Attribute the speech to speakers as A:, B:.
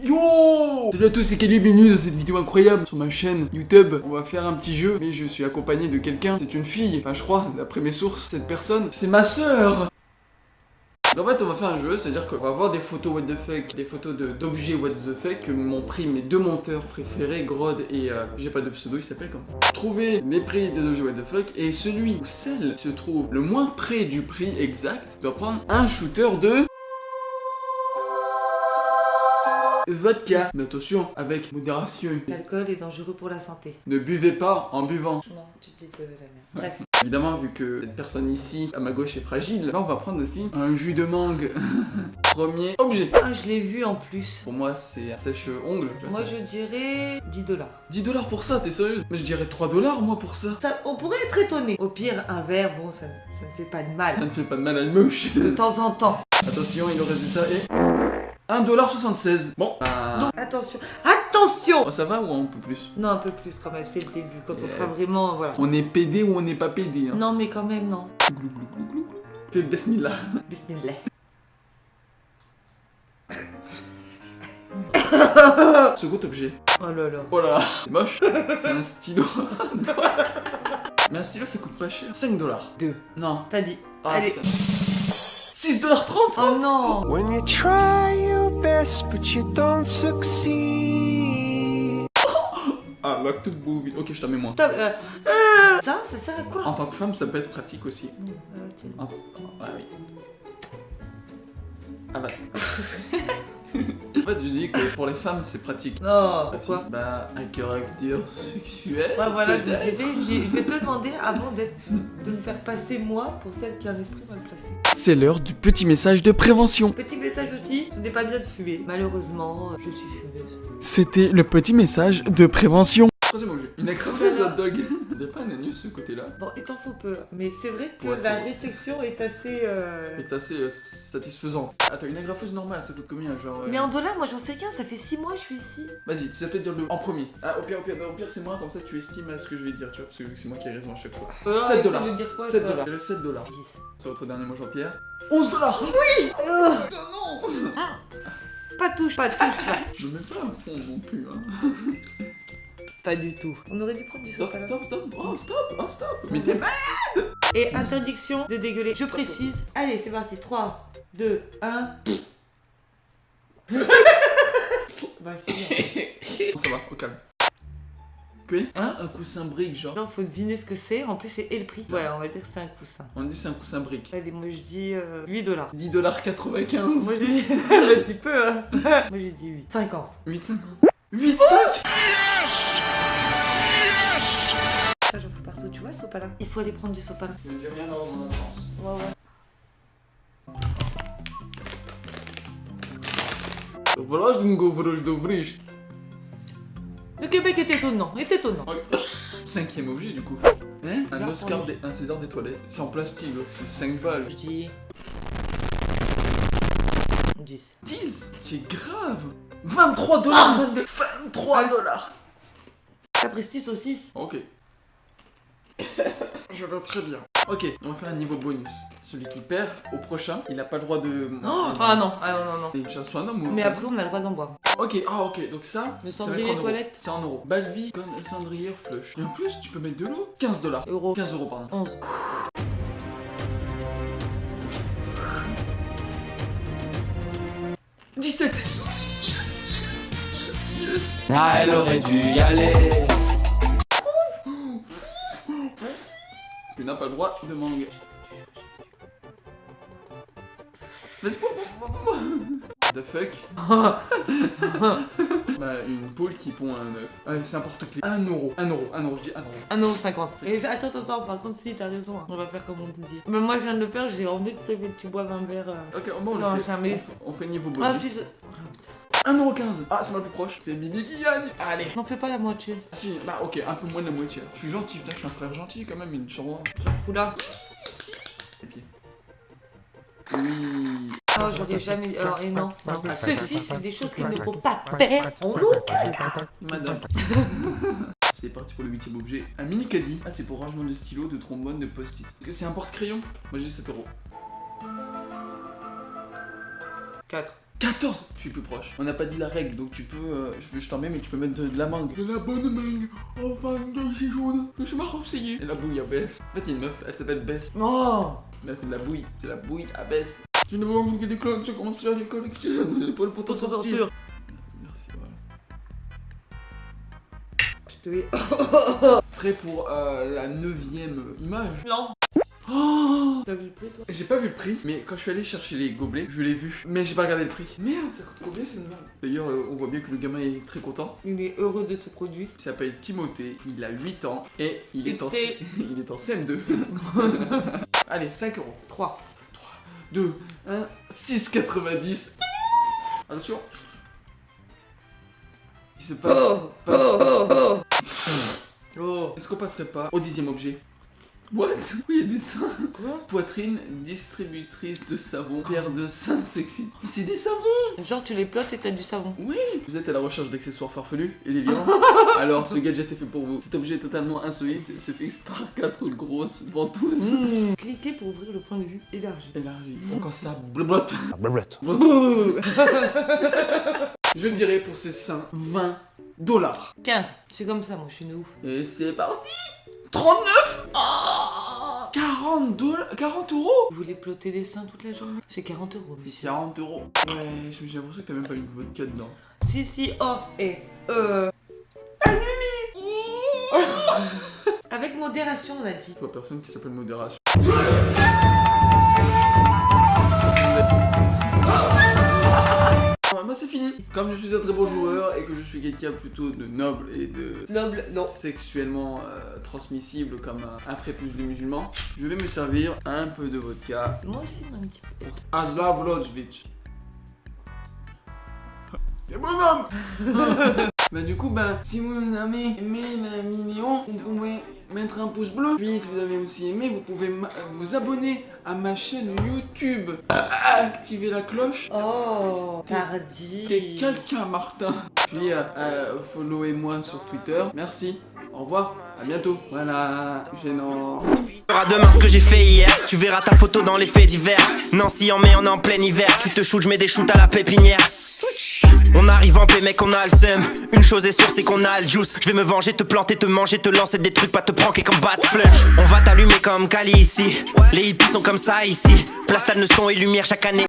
A: Yo! Salut à tous, c'est Kelly, bienvenue dans cette vidéo incroyable sur ma chaîne YouTube. On va faire un petit jeu, mais je suis accompagné de quelqu'un. C'est une fille, enfin je crois, d'après mes sources, cette personne, c'est ma sœur. En fait on va faire un jeu, c'est à dire qu'on va avoir des photos what the fuck, des photos d'objets what the fuck que m'ont pris mes deux monteurs préférés, Grod et j'ai pas de pseudo, il s'appelle comme ça. Trouver les prix des objets what the fuck et celui ou celle qui se trouve le moins près du prix exact doit prendre un shooter de vodka. Mais attention, avec modération.
B: L'alcool est dangereux pour la santé.
A: Ne buvez pas en buvant.
B: Non, tu dis de la merde. Bref.
A: Évidemment, vu que cette personne ici, à ma gauche, est fragile, là on va prendre aussi un jus de mangue. Premier objet.
B: Ah, je l'ai vu en plus.
A: Pour moi, c'est un sèche-ongle.
B: Moi, je dirais 10 $.
A: 10 $ pour ça, t'es sérieux? Mais je dirais 3 $ moi pour ça.
B: On pourrait être étonné. Au pire, un verre, bon, ça ne fait pas de mal.
A: Ça ne fait pas de mal à une mouche.
B: De temps en temps.
A: Attention, et le résultat est 1,76 $. Bon,
B: Donc, attention. Attention!
A: oh, ça va ou un peu plus?
B: Non, un peu plus quand même, c'est le début. Quand on sera vraiment, voilà.
A: On est pédé ou on n'est pas pédé hein.
B: Non, mais quand même, non.
A: Glou, glou, glou, glou, glou. Fais bismillah.
B: Bismillah.
A: Second objet.
B: Oh là là.
A: Oh là là, c'est moche. C'est un stylo. Mais un stylo ça coûte pas cher. 5 $.
B: 2.
A: Non.
B: T'as dit.
A: Ah,
B: Allez.
A: putain. 6,30 $.
B: Oh non.
C: When you try your best but you don't succeed.
A: Ah, lock to movie. Ok, je t'en mets moins.
B: Ça sert à quoi?
A: En tant que femme, ça peut être pratique aussi.
B: Ok.
A: Ah oui. Ah bah. En fait, je dis que pour les femmes, c'est pratique.
B: Non, pourquoi?
A: Bah, un caractère sexuel.
B: Ouais, voilà, je me
A: peut-être.
B: disais, je vais te demander avant de me faire passer moi pour celle qui a un esprit mal placé.
A: C'est l'heure du petit message de prévention.
B: Petit message aussi, ce n'est pas bien de fumer. Malheureusement, je suis fumeuse.
A: C'était le petit message de prévention. Troisième objet. Une écrasée hot dog. Il pas un anus ce côté-là.
B: Bon, il t'en faut peu, mais c'est vrai que
A: Ouais,
B: la
A: trop.
B: réflexion est assez...
A: Est assez satisfaisante. Attends, une agrafeuse normale, ça coûte combien genre
B: Mais en dollars, moi j'en sais qu'un, ça fait 6 mois que je suis ici.
A: Vas-y, tu sais peut-être dire en premier. Ah, au pire c'est moi, comme ça tu estimes ce que je vais dire, tu vois, parce que c'est moi qui ai raison à chaque fois. 7
B: ça veut dire quoi,
A: 7
B: ça
A: $. Je dirais 7 $.
B: 10.
A: C'est votre dernier mot, Jean-Pierre. 11 $. Oui. Putain, non.
B: Pas touche là.
A: Je me mets pas à fond non plus, hein.
B: Pas du tout. On aurait dû prendre du
A: Stop,
B: sopalin.
A: stop. Oh, stop. Mais t'es mal.
B: Et interdiction de dégueuler. Je précise. Allez, c'est parti. 3, 2, 1. Bah, c'est bien.
A: Ça va, au calme. Quoi?
B: Hein?
A: Un coussin brique, genre.
B: Non, faut deviner ce que c'est. En plus, c'est et le prix. Ouais, on va dire que c'est un coussin.
A: On dit c'est un coussin brique.
B: Allez, moi je dis 8 $.
A: 10,95 $.
B: Moi j'ai dit. Bah, tu peux, hein. Moi j'ai dit 8. 50.
A: 8,5 8,5 $.
B: Ça, j'en fous partout. Tu vois, sopalin. Il faut aller prendre du sopalin.
A: Je ne dis rien dans mon enfance.
B: Ouais.
A: Voilà, je devrais.
B: Le Québec est étonnant.
A: Cinquième objet du coup. Hein? Un Oscar, un César des toilettes. C'est en plastique, donc c'est 5 balles.
B: Je dis. 10.
A: 10. C'est grave. 23 $. 23 $.
B: Capristi saucisse.
A: Ok. Je vais très bien. Ok, on va faire un niveau bonus. Celui qui perd au prochain, il n'a pas le droit de.
B: Ah non.
A: C'est une chance soit un homme ou.
B: Mais après, on a le droit d'en boire.
A: Ok, donc ça.
B: Le
A: ça va
B: cendrier
A: être en euros.
B: toilette.
A: C'est en euros. Balvi, comme un cendrier flush. Et en plus, tu peux mettre de l'eau. 15 $.
B: Euros.
A: 15 €, pardon.
B: 11.
A: « 17 »
C: Ah, elle aurait dû y aller.
A: Tu n'as pas le droit de mangue. Vas-y, The fuck. Bah, une poule qui pond un œuf. C'est un porte-clés. 1 €. 1 €, je dis 1 €.
B: 1,50 €. Et attends, par contre, si, t'as raison. Hein. On va faire comme on te dit. Mais moi, je viens de le faire, j'ai envie que tu boives un verre.
A: Ok, bon,
B: Non,
A: on le
B: c'est un
A: fait.
B: mélis.
A: On fait niveau
B: Ah,
A: bonus.
B: si, c'est.
A: 1,15 €. Ah, c'est moi le plus proche. C'est Bibi qui gagne. Allez.
B: N'en fais pas la moitié.
A: Ah si, bah ok, un peu moins de la moitié. Je suis gentil, putain, je suis un frère gentil quand même, une chambre.
B: Oula.
A: Les pieds. Oui.
B: Oh, j'aurais jamais. Alors, et non. Ceci, c'est des choses qu'il ne faut pas faire. On nous.
A: Madame. C'est parti pour le 8ème objet. Un mini caddie. Ah, c'est pour rangement de stylo, de trombone, de post-it. Est-ce que c'est un porte-crayon? Moi j'ai 7 €.
B: 4.
A: 14. Je suis plus proche. On n'a pas dit la règle, donc tu peux... je t'en mets, mais tu peux mettre de la mangue. De la bonne mangue. Oh, mangue, c'est jaune. Je suis marseillais. Et la bouille à Bess. En fait, il y a une meuf, elle s'appelle Bess.
B: Oh.
A: Mais elle fait de la bouille. C'est la bouille à Bess. Je ne vois que des clones, je commence à l'école. Vous avez pas le pour t'en sortir. Merci, voilà. Prêt pour la 9ème image?
B: Non.
A: Oh,
B: t'as vu le prix toi?
A: J'ai pas vu le prix, mais quand je suis allé chercher les gobelets, je l'ai vu. Mais j'ai pas regardé le prix. Merde, ça coûte combien cette merde? D'ailleurs, on voit bien que le gamin est très content.
B: Il est heureux de ce produit.
A: Il s'appelle Timothée, il a 8 ans et il est en CM2. Allez, 5 euros.
B: 3,
A: 2, 1, 6,90. Attention. Il se passe.
B: Oh.
A: Est-ce qu'on passerait pas au 10e objet? What? Oui, il y a des seins.
B: Quoi?
A: Poitrine, distributrice de savon, paire de seins sexy. Mais c'est des savons!
B: Genre tu les plottes et t'as du savon.
A: Oui! Vous êtes à la recherche d'accessoires farfelus et délirants? Alors ce gadget est fait pour vous. Cet objet est totalement insolite, se fixe par 4 grosses ventouses.
B: Cliquez pour ouvrir le point de vue élargi.
A: Élargi. Quand ça blablote. Je dirais pour ces seins, $20.
B: 15. C'est comme ça, moi je suis une ouf.
A: Et c'est parti! 39! Oh, 40 euros?
B: Vous voulez plotter des seins toute la journée? C'est 40 euros,
A: C'est
B: monsieur.
A: 40 euros. Ouais, j'ai l'impression que t'as même pas une vodka dedans.
B: Si, oh, et avec modération, on a dit.
A: Je vois personne qui s'appelle modération. Bah c'est fini. Comme je suis un très bon joueur et que je suis quelqu'un plutôt de noble et de sexuellement transmissible comme un prépuce de musulman, je vais me servir un peu de vodka.
B: Moi aussi, un petit peu.
A: Aslav Lodjvich. C'est bon homme. Bah du coup, si vous avez aimé la vidéo, vous pouvez mettre un pouce bleu. Puis si vous avez aussi aimé, vous pouvez vous abonner à ma chaîne YouTube. Activer la cloche.
B: Oh, tardi.
A: T'es quelqu'un, Martin. Puis followez-moi sur Twitter. Merci. Au revoir. À bientôt. Voilà. Gênant.
D: Tu verras demain ce que j'ai fait hier. Tu verras ta photo dans les faits divers. Nancy en mai, on est en plein hiver. Tu te shootes, je mets des shoots à la pépinière. On arrive en paix mec, on a le seum. Une chose est sûre, c'est qu'on a le juice. Je vais me venger, te planter, te manger, te lancer des trucs, pas te pranker comme Bat Flush. On va t'allumer comme Kali ici. Les hippies sont comme ça ici. Plastal ne son et lumière chaque année.